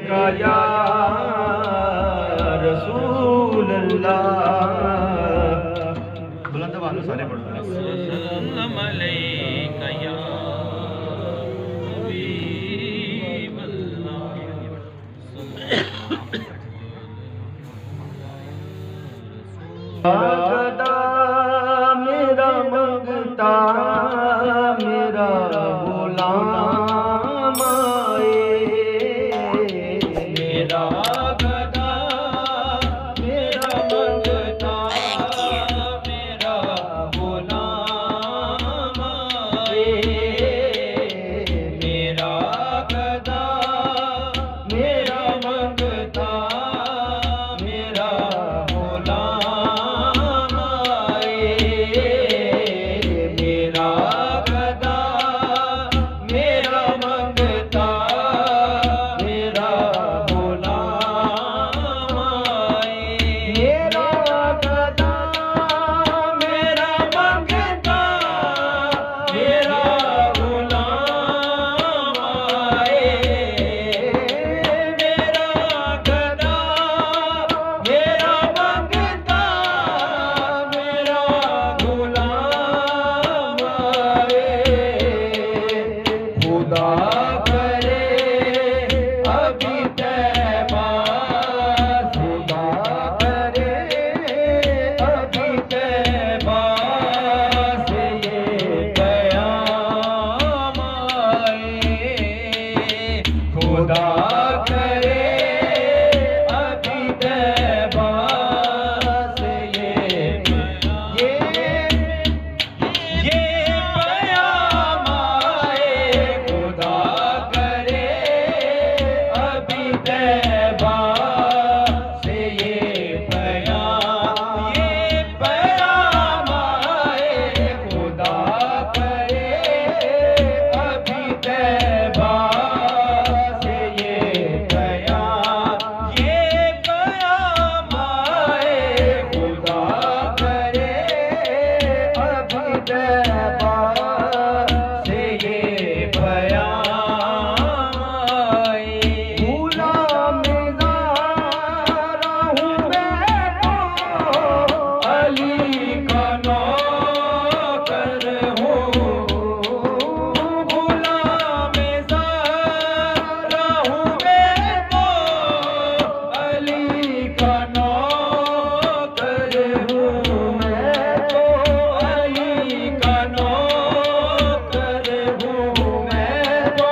का या रसूल अल्लाह। बुलंद आवाज़ में सारे पढ़ रहे सल्लम अलैका या हबीब अल्लाह। गदा मेरा मंगता मेरा गुलाम आए। मेरा गदा मेरा मंगता मेरा गुलाम आए। मेरा गदा मेरा मंगता मेरा गुलाम आए। मेरा गदा मेरा मंगता मेरा गुलाम आए। मेरा गदा मेरा मंगता मेरा गुलाम आए। मेरा गदा मेरा मंगता मेरा गुलाम आए। खुदा करे अभी तैबा खुदा करे अभी तैबा से ये क़याम आए। खुदा करे अभी तैबा से ये क़याम आए। खुदा करे अभी तैबा से ये क़याम आए। खुदा करे अभी तैबा से ये क़याम आए। खुदा करे अभी तैबा से ये क़याम आए। गुलाम ज़ारा हूँ मैं तो अली का नौकर हूँ। गुलाम ज़ारा हूँ मैं तो अली का नौकर हूँ। मैं तो अली का नौकर हूँ। मैं तो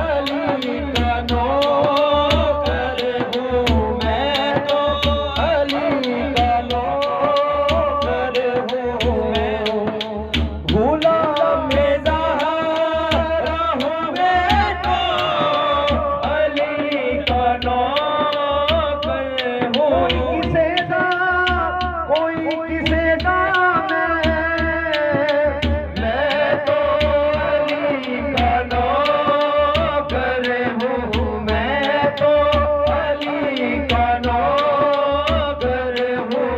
अली का नौकर हूँ। मैं तो अली का नौकर हूँ। गुलाम ज़ारा हूँ मैं तो अली का नौकर हूँ। किसे दा कोई किसे दा मैं तो अली का नौकर हूँ। मैं तो अली का नौकर हूँ।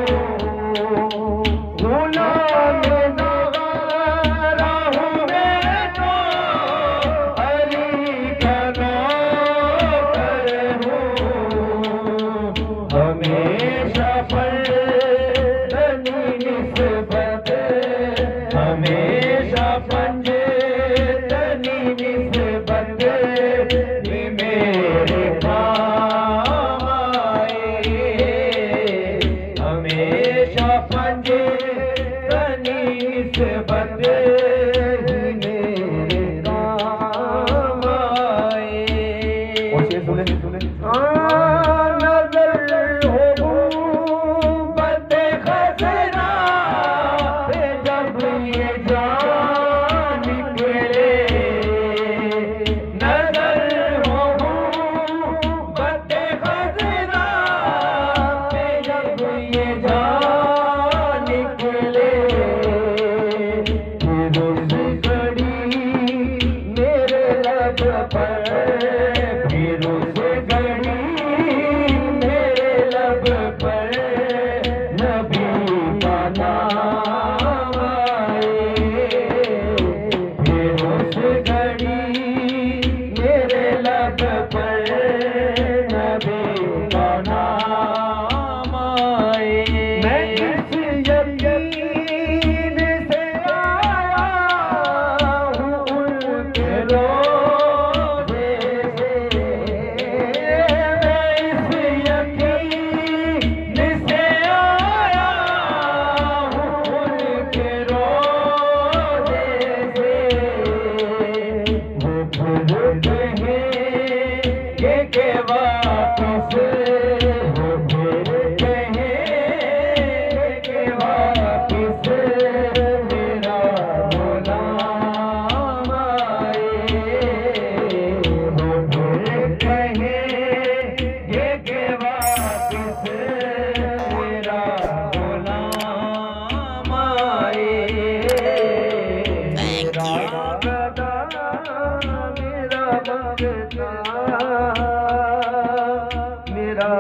गुलाम ज़ारा हूँ मैं तो अली का नौकर हूँ। हमेशा पंजतनी निस्बत हमेशा पंजतनी निस्बत भी मेरे काम आए। हमेशा पंजतनी निस्बत भी मेरे काम आए। और शेर सुने सुने नजर हो बदे खजरा पे जब ये जान निकले। नजर हो बदे खजरा पे जब ये जान निकले। फिर उस घड़ी मेरे लब पर फिर उस घड़ी वापस वो फिर कहेंगे कि वापस मेरा गुलाम आए। वो फिर कहेंगे कि वापस मेरा गुलाम आए। मेरा गदा मेरा मंगता मेरा